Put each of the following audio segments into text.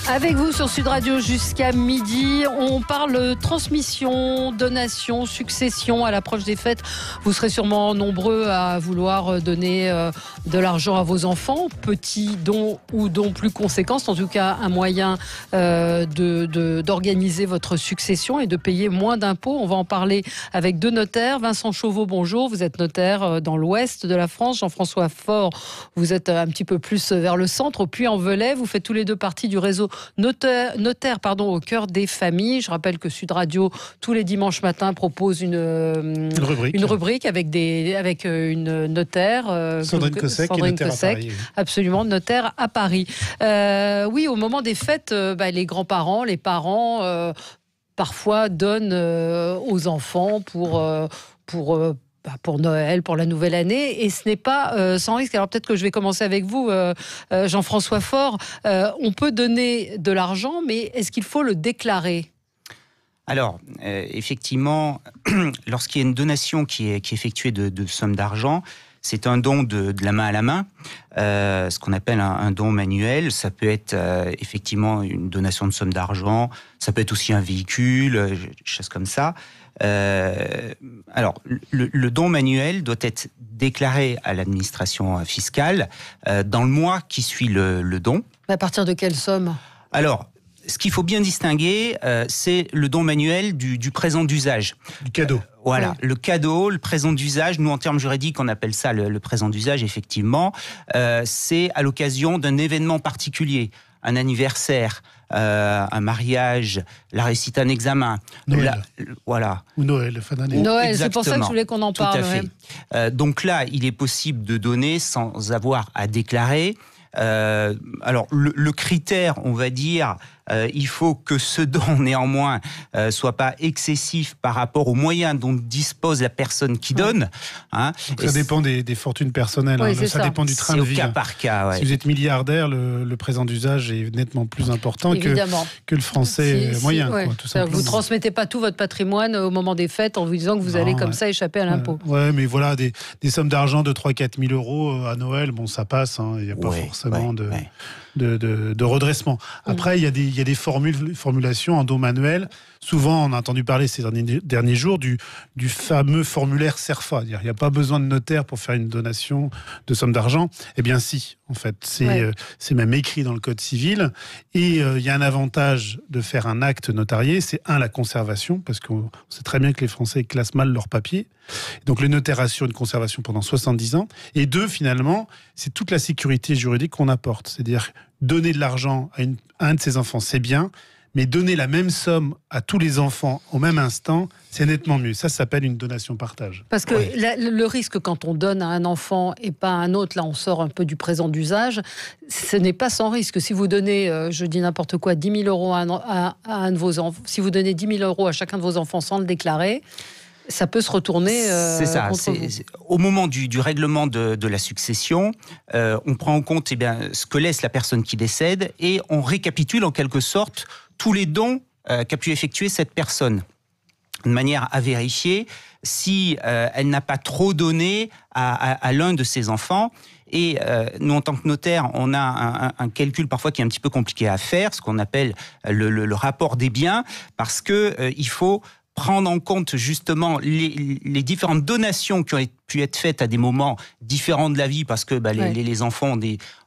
Avec vous sur Sud Radio jusqu'à midi, on parle transmission, donation, succession à l'approche des fêtes. Vous serez sûrement nombreux à vouloir donner de l'argent à vos enfants, petits dons ou dons plus conséquents. C'est en tout cas un moyen d'organiser votre succession et de payer moins d'impôts. On va en parler avec deux notaires. Vincent Chauveau, bonjour. Vous êtes notaire dans l'ouest de la France. Jean-François Faure, vous êtes un petit peu plus vers le centre, au Puy-en-Velay. Vous faites tous les deux partie du réseau notaire au cœur des familles. Je rappelle que Sud Radio, tous les dimanches matins, propose une rubrique avec une notaire. Sandrine Cossec, notaire à Paris. Absolument, notaire à Paris. Oui, au moment des fêtes, les grands-parents, les parents, parfois donnent aux enfants pour Noël, pour la nouvelle année, et ce n'est pas sans risque. Alors peut-être que je vais commencer avec vous, Jean-François Faure. On peut donner de l'argent, mais est-ce qu'il faut le déclarer ? Alors, effectivement, lorsqu'il y a une donation qui est effectuée de sommes d'argent, c'est un don de la main à la main, ce qu'on appelle un don manuel. Ça peut être effectivement une donation de somme d'argent, ça peut être aussi un véhicule, choses comme ça. Alors, le don manuel doit être déclaré à l'administration fiscale dans le mois qui suit le don. À partir de quelle somme ? Alors, ce qu'il faut bien distinguer, c'est le don manuel du présent d'usage. Du cadeau. Voilà, oui. Le cadeau, le présent d'usage, nous en termes juridiques on appelle ça le présent d'usage, effectivement. C'est à l'occasion d'un événement particulier, un anniversaire, un mariage, la réussite d'un examen. Noël. Voilà. Ou Noël, fin d'année. Noël, c'est pour ça que je voulais qu'on en parle. Tout à fait. Donc là, il est possible de donner sans avoir à déclarer. Alors, le critère, on va dire, il faut que ce don, néanmoins, soit pas excessif par rapport aux moyens dont dispose la personne qui donne. Hein. Donc ça dépend des fortunes personnelles. Oui, ça dépend du train de vie. C'est au cas par cas. Ouais. Si vous êtes milliardaire, le présent d'usage est nettement plus important que le français moyen. Ouais. Quoi, tout simplement. Vous ne transmettez pas tout votre patrimoine au moment des fêtes en vous disant que vous allez comme ça échapper à l'impôt. Ouais, mais voilà, des sommes d'argent de 3-4 000 euros à Noël, bon, ça passe. Il n'y a pas forcément de redressement. Après, il y a des formulations en don manuel. Souvent, on a entendu parler ces derniers jours du fameux formulaire CERFA. Il n'y a pas besoin de notaire pour faire une donation de somme d'argent. Eh bien si, en fait. C'est même écrit dans le Code civil. Et il y a un avantage de faire un acte notarié. C'est la conservation, parce qu'on sait très bien que les Français classent mal leurs papiers. Donc le notaire assure une conservation pendant 70 ans. Et 2, finalement, c'est toute la sécurité juridique qu'on apporte. C'est-à-dire donner de l'argent à un de ses enfants, c'est bien. Mais donner la même somme à tous les enfants au même instant, c'est nettement mieux. Ça s'appelle une donation-partage. Parce que le risque quand on donne à un enfant et pas à un autre, là on sort un peu du présent d'usage, ce n'est pas sans risque. Si vous donnez, je dis n'importe quoi, 10 000 euros à un de vos enfants, si vous donnez 10 000 euros à chacun de vos enfants sans le déclarer, ça peut se retourner c'est ça. Contre vous. Au moment du règlement de la succession, on prend en compte ce que laisse la personne qui décède et on récapitule en quelque sorte tous les dons qu'a pu effectuer cette personne, de manière à vérifier si elle n'a pas trop donné à l'un de ses enfants. Et nous, en tant que notaire, on a un calcul parfois qui est un petit peu compliqué à faire, ce qu'on appelle le rapport des biens, parce que il faut prendre en compte justement les différentes donations qui ont pu être faites à des moments différents de la vie, parce que les enfants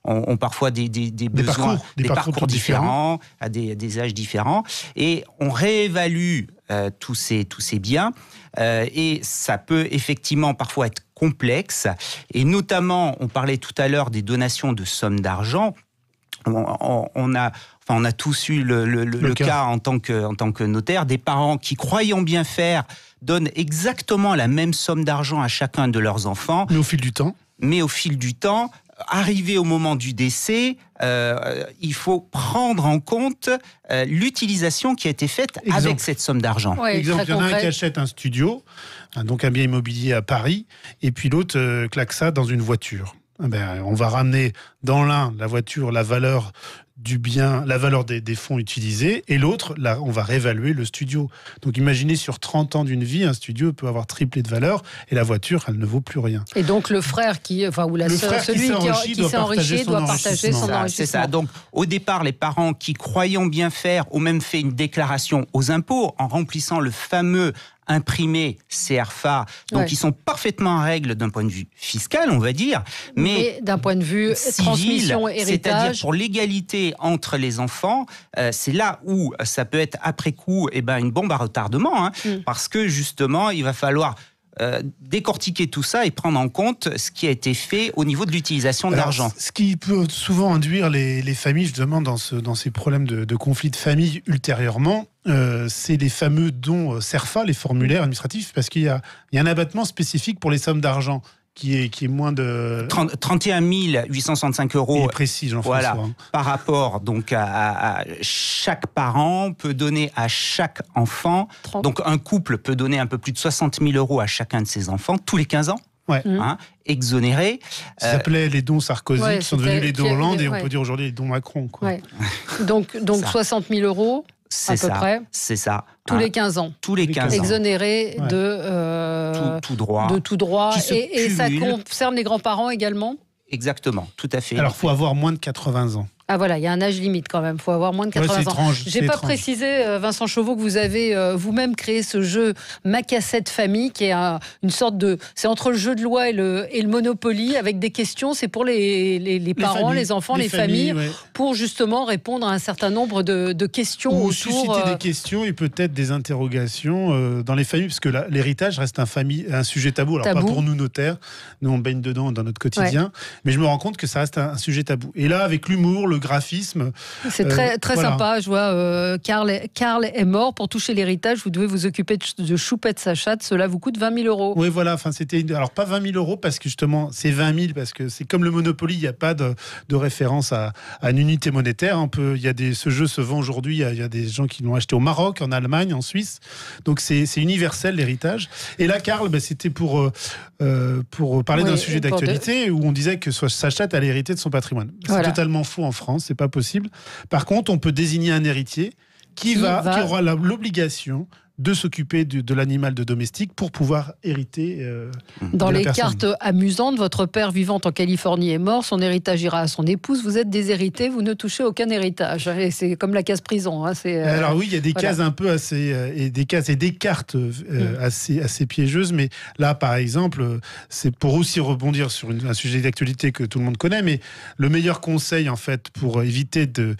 ont parfois des besoins, des parcours différents, à des âges différents, et on réévalue tous ces biens, et ça peut effectivement parfois être complexe, et notamment, on parlait tout à l'heure des donations de sommes d'argent. On a tous eu le cas en tant que notaire, des parents qui, croyant bien faire, donnent exactement la même somme d'argent à chacun de leurs enfants. Mais au fil du temps, arrivé au moment du décès, il faut prendre en compte l'utilisation qui a été faite avec cette somme d'argent. Oui, exemple, il y en a un qui achète un studio, donc un bien immobilier à Paris, et puis l'autre claque ça dans une voiture. On va ramener dans l'un, la voiture, la valeur du bien, la valeur des fonds utilisés, et l'autre, là, on va réévaluer le studio. Donc imaginez sur 30 ans d'une vie, un studio peut avoir triplé de valeur, et la voiture, elle ne vaut plus rien. Et donc le frère ou la sœur, celui qui s'est enrichi doit partager son enrichissement. C'est ça. Donc au départ, les parents qui, croyant bien faire, ont même fait une déclaration aux impôts en remplissant le fameux imprimés CRFA, donc ils sont parfaitement en règle d'un point de vue fiscal, on va dire, mais d'un point de vue civil, transmission, héritage. C'est-à-dire pour l'égalité entre les enfants, c'est là où ça peut être après coup une bombe à retardement, parce que justement, il va falloir décortiquer tout ça et prendre en compte ce qui a été fait au niveau de l'utilisation de l'argent. Ce qui peut souvent induire les familles, justement, dans ces problèmes de conflits de famille ultérieurement, c'est les fameux dons CERFA, les formulaires administratifs, parce qu'il y a un abattement spécifique pour les sommes d'argent qui est moins de 31 865 €. Il est précis, Jean-François. Voilà, par rapport donc à chaque parent peut donner à chaque enfant. Donc un couple peut donner un peu plus de 60 000 € à chacun de ses enfants tous les 15 ans. Ouais. Exonérés. Ça s'appelait les dons Sarkozy, qui sont devenus les dons Hollande, et on peut dire aujourd'hui les dons Macron. Quoi. Ouais. Donc 60 000 € à peu près. C'est ça. Tous les 15 ans. Tous les 15 ans. Exonérés de tout droit. De tout droit. Et ça concerne les grands-parents également ? Exactement, tout à fait. Alors, il faut avoir moins de 80 ans. Ah voilà, il y a un âge limite quand même, il faut avoir moins de 80 ans. J'ai pas précisé, Vincent Chauveau, que vous avez vous-même créé ce jeu Ma Cassette Famille, qui est une sorte de... C'est entre le jeu de loi et le Monopoly, avec des questions, c'est pour les parents, les enfants, les familles, pour justement répondre à un certain nombre de questions ou autour... susciter des questions et peut-être des interrogations dans les familles, parce que l'héritage reste un sujet tabou. Alors pas pour nous notaires, nous on baigne dedans dans notre quotidien, mais je me rends compte que ça reste un sujet tabou. Et là, avec l'humour, le graphisme. C'est très sympa. Je vois Karl est mort. Pour toucher l'héritage, vous devez vous occuper de Choupette sa chatte. Cela vous coûte 20 000 €. Oui, voilà. Enfin, alors pas 20 000 € parce que justement, c'est 20 000 parce que c'est comme le Monopoly. Il n'y a pas de référence à une unité monétaire. Ce jeu se vend aujourd'hui. Il y a des gens qui l'ont acheté au Maroc, en Allemagne, en Suisse. Donc c'est universel l'héritage. Et là, Karl, c'était pour parler d'un sujet d'actualité où on disait que sa chatte allait hériter de son patrimoine. C'est totalement faux en France. C'est pas possible. Par contre, on peut désigner un héritier qui aura l'obligation de s'occuper de l'animal de domestique pour pouvoir hériter dans les cartes amusantes, votre père vivant en Californie est mort, son héritage ira à son épouse, vous êtes déshérité, vous ne touchez aucun héritage. Et c'est comme la case prison. Alors oui, il y a des cases un peu assez... et des cases et des cartes assez piégeuses, mais là, par exemple, c'est pour aussi rebondir sur un sujet d'actualité que tout le monde connaît, mais le meilleur conseil, en fait, pour éviter de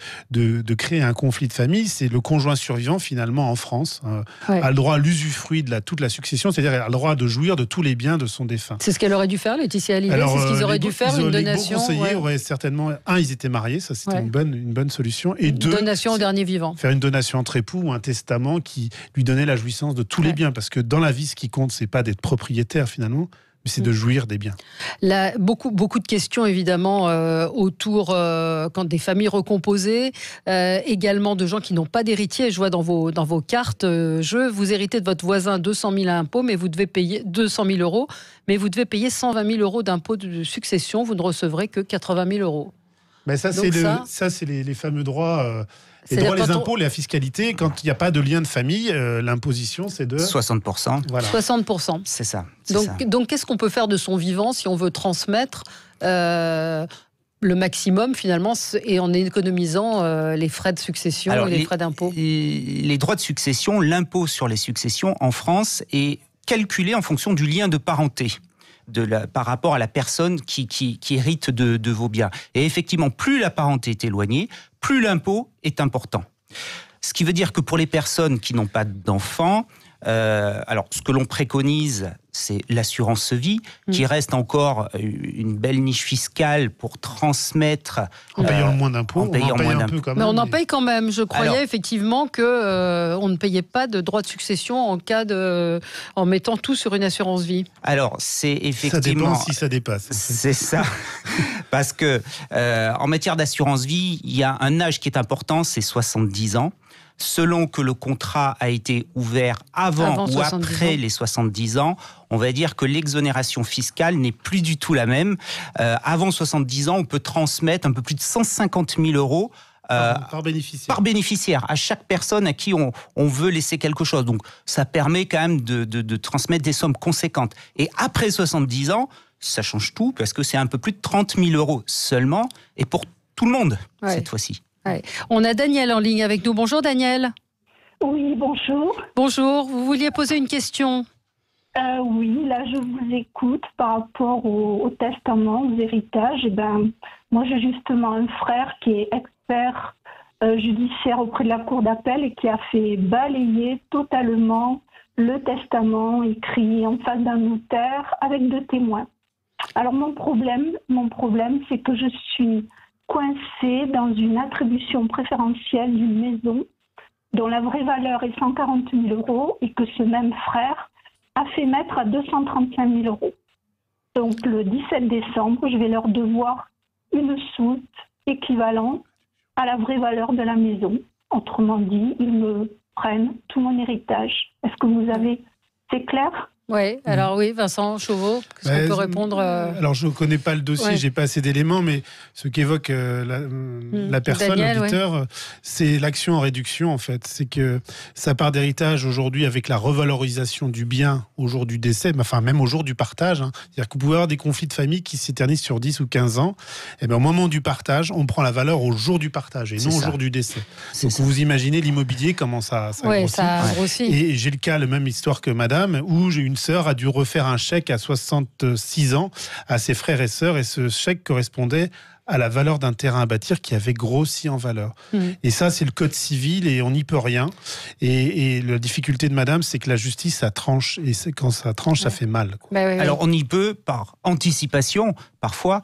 créer un conflit de famille, c'est le conjoint survivant, finalement, en France, a le droit à l'usufruit de toute la succession, c'est-à-dire elle a le droit de jouir de tous les biens de son défunt. C'est ce qu'elle aurait dû faire, Laetitia Hallyday. C'est ce qu'ils auraient dû faire, une donation. Les bons conseillers auraient certainement... ils étaient mariés, ça c'était une bonne solution. Et une donation au dernier vivant. Faire une donation entre époux ou un testament qui lui donnait la jouissance de tous les biens. Parce que dans la vie, ce qui compte, c'est pas d'être propriétaire finalement, mais c'est de jouir des biens. Là, beaucoup de questions, évidemment, autour quand des familles recomposées, également de gens qui n'ont pas d'héritier. Je vois dans vos cartes, vous héritez de votre voisin 200 000 à impôts, mais vous devez payer 200 000 €, mais vous devez payer 120 000 € d'impôts de succession, vous ne recevrez que 80 000 €. Mais ça, c'est les fameux droits... Les droits, les impôts, la fiscalité, quand il n'y a pas de lien de famille, l'imposition, c'est de... 60%. Voilà. 60%. C'est ça. Donc, qu'est-ce qu'on peut faire de son vivant si on veut transmettre le maximum, finalement, et en économisant les frais de succession et les frais d'impôt ? Les droits de succession, l'impôt sur les successions en France est calculé en fonction du lien de parenté. Par rapport à la personne qui hérite de vos biens. Et effectivement, plus la parenté est éloignée, plus l'impôt est important. Ce qui veut dire que pour les personnes qui n'ont pas d'enfants, alors ce que l'on préconise, c'est l'assurance vie, qui reste encore une belle niche fiscale pour transmettre... En payant le moins d'impôts. Mais on en paye quand même. Je croyais effectivement qu'on ne payait pas de droit de succession en mettant tout sur une assurance vie. Alors, c'est effectivement... Ça dépend si ça dépasse. C'est ça. Parce que en matière d'assurance vie, il y a un âge qui est important, c'est 70 ans. Selon que le contrat a été ouvert avant ou après les 70 ans, on va dire que l'exonération fiscale n'est plus du tout la même. Avant 70 ans, on peut transmettre un peu plus de 150 000 € par bénéficiaire. Par bénéficiaire, à chaque personne à qui on veut laisser quelque chose. Donc ça permet quand même de transmettre des sommes conséquentes. Et après 70 ans, ça change tout parce que c'est un peu plus de 30 000 euros seulement et pour tout le monde cette fois-ci. Ouais. On a Daniel en ligne avec nous. Bonjour Daniel. Oui, bonjour. Bonjour, vous vouliez poser une question ? Oui, là je vous écoute par rapport au testament, aux héritages. Et moi j'ai justement un frère qui est expert judiciaire auprès de la cour d'appel et qui a fait balayer totalement le testament écrit en face d'un notaire avec 2 témoins. Alors mon problème, c'est que je suis coincée dans une attribution préférentielle d'une maison dont la vraie valeur est 140 000 euros et que ce même frère a fait mettre à 235 000 euros. Donc le 17 décembre, je vais leur devoir une soute équivalente à la vraie valeur de la maison. Autrement dit, ils me prennent tout mon héritage. Est-ce que vous avez... C'est clair ? Oui, alors oui, Vincent Chauveau, qu'est-ce qu'on peut répondre Alors je ne connais pas le dossier, j'ai pas assez d'éléments, mais ce qu'évoque la personne, l'auditeur, c'est l'action en réduction en fait. C'est que sa part d'héritage aujourd'hui, avec la revalorisation du bien au jour du décès, enfin même au jour du partage, c'est-à-dire que vous pouvez avoir des conflits de famille qui s'éternisent sur 10 ou 15 ans, et bien au moment du partage, on prend la valeur au jour du partage et non au jour du décès. Donc vous imaginez l'immobilier, comment ça grossit. Et j'ai le cas, la même histoire que madame, où j'ai une sœur a dû refaire un chèque à 66 ans à ses frères et sœurs, et ce chèque correspondait à la valeur d'un terrain à bâtir qui avait grossi en valeur. Et ça, c'est le code civil et on n'y peut rien. Et la difficulté de madame, c'est que la justice, ça tranche. Et quand ça tranche, ça fait mal. Alors, on y peut par anticipation, parfois,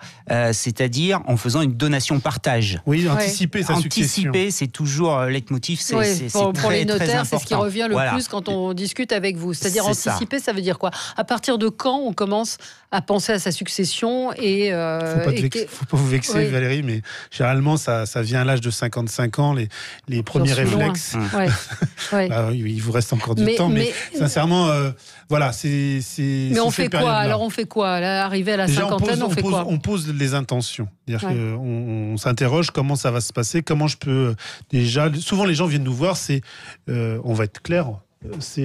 c'est-à-dire en faisant une donation-partage. Oui, anticiper sa succession. Anticiper, c'est toujours leitmotiv. Pour les notaires, c'est ce qui revient le plus quand on discute avec vous. C'est-à-dire anticiper, ça veut dire quoi ? À partir de quand on commence à penser à sa succession et... Faut pas vous vexer, Valérie, mais généralement, ça vient à l'âge de 55 ans, les premiers réflexes. Il vous reste encore du temps, mais sincèrement, voilà, c'est... Mais on fait quoi ? Alors on fait quoi ? Arrivé à la cinquantaine, on fait quoi ? On pose les intentions. C'est-à-dire qu'on s'interroge comment ça va se passer, comment je peux... Déjà, souvent les gens viennent nous voir, on va être clair...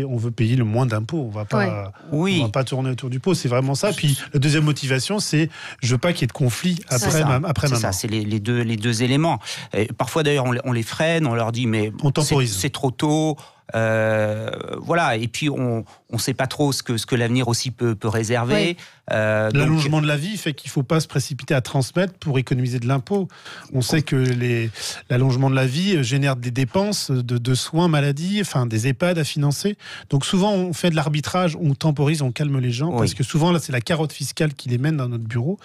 on veut payer le moins d'impôts, on va pas tourner autour du pot, c'est vraiment ça. Puis la deuxième motivation, c'est je veux pas qu'il y ait de conflit après ma mort. C'est ça, c'est les deux éléments. Et parfois d'ailleurs on les freine, on leur dit mais c'est trop tôt. Voilà, et puis on ne sait pas trop ce que l'avenir aussi peut réserver. L'allongement de la vie fait qu'il ne faut pas se précipiter à transmettre pour économiser de l'impôt. On sait que l'allongement de la vie génère des dépenses de soins, maladies, enfin des EHPAD à financer. Donc souvent on fait de l'arbitrage, on temporise, on calme les gens, parce que souvent là c'est la carotte fiscale qui les mène dans notre bureau.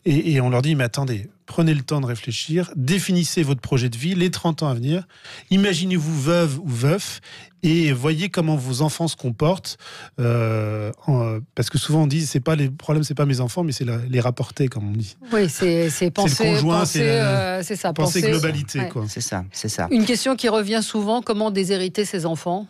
Et on leur dit mais attendez, prenez le temps de réfléchir, définissez votre projet de vie, les 30 ans à venir, imaginez-vous veuve ou veuf, et voyez comment vos enfants se comportent, parce que souvent on dit le problème c'est pas mes enfants, mais c'est les rapporter, comme on dit. Oui, c'est penser, le conjoint, c'est ça, penser globalité, quoi. C'est ça. Une question qui revient souvent, comment déshériter ses enfants ?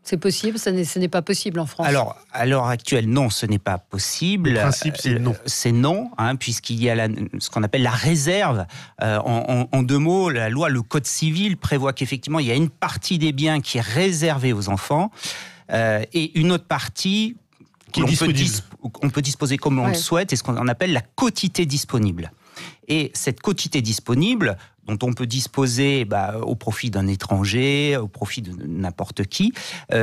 C'est possible, ce n'est pas possible en France. Alors, à l'heure actuelle, non, ce n'est pas possible. Le principe, c'est non. C'est non, puisqu'il y a ce qu'on appelle la réserve. En 2 mots, la loi, le Code civil prévoit qu'effectivement, il y a une partie des biens qui est réservée aux enfants et une autre partie qui est on peut disposer comme on le souhaite, et ce qu'on appelle la quotité disponible. Et cette quotité disponible, dont on peut disposer au profit d'un étranger, au profit de n'importe qui,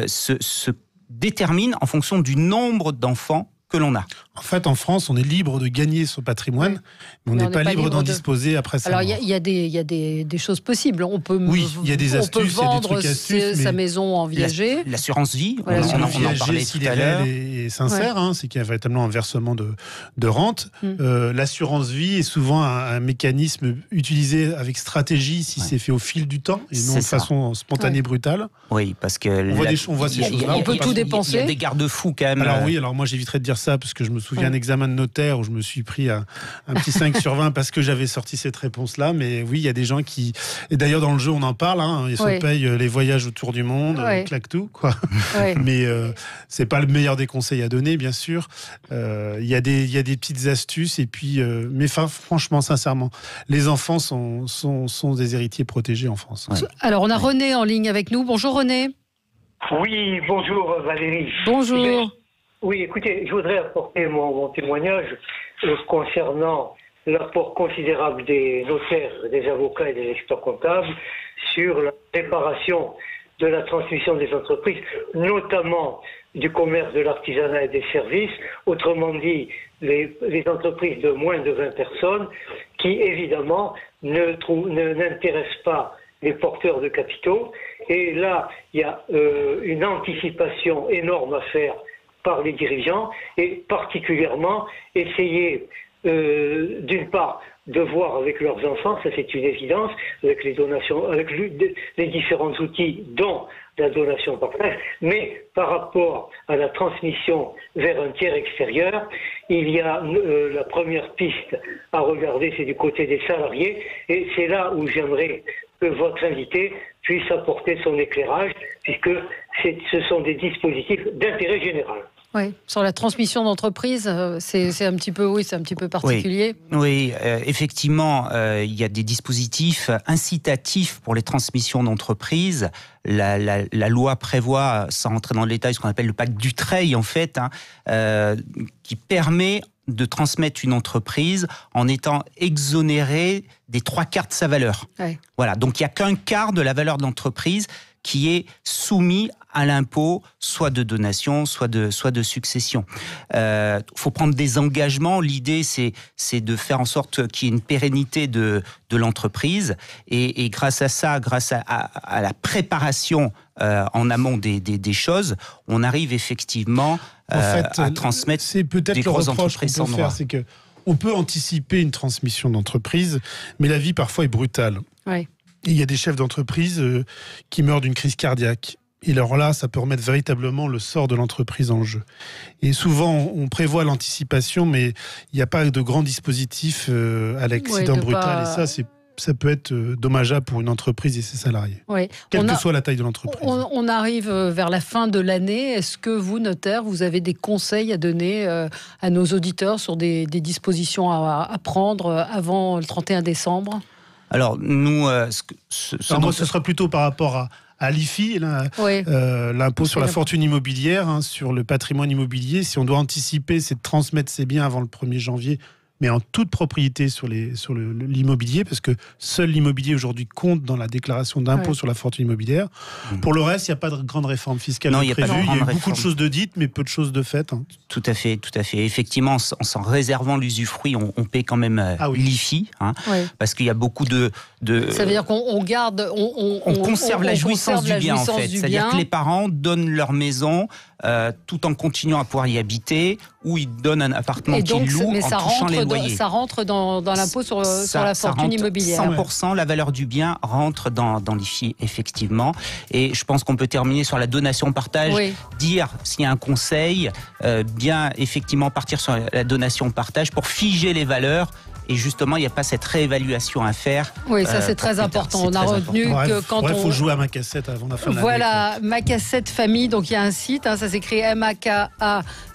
se détermine en fonction du nombre d'enfants que l'on a. En fait, en France, on est libre de gagner son patrimoine, mais on n'est pas libre d'en disposer après ça. Alors, il y a des choses possibles. On peut, il y a des astuces, on peut vendre il y a des trucs astuces, sa maison en viager. L'assurance vie, on en parlait tout à l'heure. Et sincère, c'est qu'il y a véritablement un versement de rente. L'assurance vie est souvent un mécanisme utilisé avec stratégie si c'est fait au fil du temps et non de façon spontanée, brutale. Oui, parce que on voit ces choses-là. On peut tout dépenser. Il y a des garde-fous quand même. Alors moi j'éviterais de dire dire ça, parce que je me souviens d'un examen de notaire où je me suis pris un petit 5 sur 20 parce que j'avais sorti cette réponse-là. Mais oui, il y a des gens qui... Et d'ailleurs, dans le jeu, on en parle. Ils se payent les voyages autour du monde, ils claquent tout, quoi. Mais c'est pas le meilleur des conseils à donner, bien sûr. Il y a des petites astuces. Et puis, mais franchement, sincèrement, les enfants sont des héritiers protégés en France. Alors, on a René en ligne avec nous. Bonjour René. Oui, bonjour Valérie. Bonjour. Oui, écoutez, je voudrais apporter mon témoignage concernant l'apport considérable des notaires, des avocats et des experts comptables sur la préparation de la transmission des entreprises, notamment du commerce, de l'artisanat et des services, autrement dit les entreprises de moins de 20 personnes qui évidemment n'intéressent pas les porteurs de capitaux. Et là, il y a une anticipation énorme à faire par les dirigeants et particulièrement essayer d'une part de voir avec leurs enfants, ça c'est une évidence, avec les donations, avec les différents outils dont la donation partage, mais par rapport à la transmission vers un tiers extérieur, il y a la première piste à regarder, c'est du côté des salariés, et c'est là où j'aimerais que votre invité puisse apporter son éclairage, puisque ce sont des dispositifs d'intérêt général. Oui, sur la transmission d'entreprise, c'est un petit peu particulier. Oui, effectivement, il y a des dispositifs incitatifs pour les transmissions d'entreprise. La loi prévoit, sans rentrer dans le détail, ce qu'on appelle le pacte Dutreil, en fait, qui permet de transmettre une entreprise en étant exonéré des 3/4 de sa valeur. Ouais. Voilà, donc il n'y a qu'un quart de la valeur de l'entreprise qui est soumis à l'impôt, soit de donation, soit de succession. Faut prendre des engagements. L'idée, c'est de faire en sorte qu'il y ait une pérennité de l'entreprise. Et grâce à ça, grâce à la préparation en amont des choses, on arrive effectivement à transmettre c'est peut-être des grosses entreprises sans droit. C'est que on peut anticiper une transmission d'entreprise, mais la vie parfois est brutale. Ouais. Il y a des chefs d'entreprise qui meurent d'une crise cardiaque. Et alors là, ça peut remettre véritablement le sort de l'entreprise en jeu. Et souvent, on prévoit l'anticipation, mais il n'y a pas de grand dispositif à l'accident brutal. Et ça peut être dommageable pour une entreprise et ses salariés. Oui. Quelle que soit la taille de l'entreprise. On arrive vers la fin de l'année. Est-ce que vous, notaire, vous avez des conseils à donner à nos auditeurs sur des dispositions à prendre avant le 31 décembre ? Alors, nous... moi, ce sera plutôt par rapport à l'IFI, l'impôt sur la fortune immobilière, sur le patrimoine immobilier. Si on doit anticiper, c'est de transmettre ses biens avant le 1er janvier, mais en toute propriété sur l'immobilier, parce que seul l'immobilier aujourd'hui compte dans la déclaration d'impôt sur la fortune immobilière. Pour le reste, il n'y a pas de grande réforme fiscale prévue. Il y a eu beaucoup de choses de dites, mais peu de choses de faites. Tout à fait. Effectivement, en s'en réservant l'usufruit, on paie quand même l'IFI, parce qu'il y a beaucoup de... Ça veut dire qu'on garde... On conserve la jouissance du bien, en fait. C'est-à-dire que les parents donnent leur maison tout en continuant à pouvoir y habiter, ou ils donnent un appartement qu'ils louent en touchant les loyers. Ça rentre dans l'impôt sur la fortune immobilière. 100%, la valeur du bien rentre dans l'IFI, effectivement. Et je pense qu'on peut terminer sur la donation-partage. Dire, s'il y a un conseil, bien effectivement partir sur la donation-partage pour figer les valeurs. Et justement, il n'y a pas cette réévaluation à faire. Oui, ça c'est très important. On a retenu que quand il faut jouer à ma cassette avant la fin de l'année. Voilà, ma cassette famille. Donc il y a un site, ça s'écrit MAKA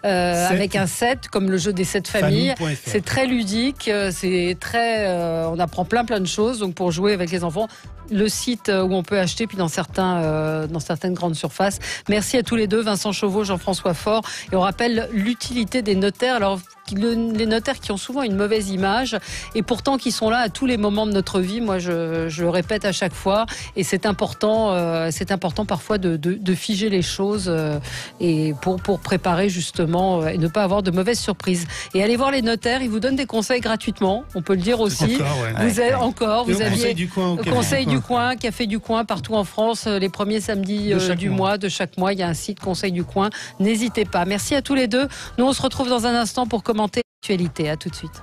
avec un 7, comme le jeu des 7 familles. C'est très ludique, c'est très, on apprend plein de choses. Donc pour jouer avec les enfants, le site où on peut acheter, puis dans certaines grandes surfaces. Merci à tous les deux, Vincent Chauveau, Jean-François Faure. Et on rappelle l'utilité des notaires. Alors les notaires qui ont souvent une mauvaise image et pourtant qui sont là à tous les moments de notre vie. Moi, je le répète à chaque fois, et c'est important parfois de figer les choses et pour préparer justement et ne pas avoir de mauvaises surprises. Et allez voir les notaires, ils vous donnent des conseils gratuitement. On peut le dire aussi. Vous aviez Conseil du coin, Café du coin partout en France, les premiers samedis de chaque mois. Il y a un site Conseil du coin. N'hésitez pas. Merci à tous les deux. Nous, on se retrouve dans un instant pour commenter l'actualité. À tout de suite.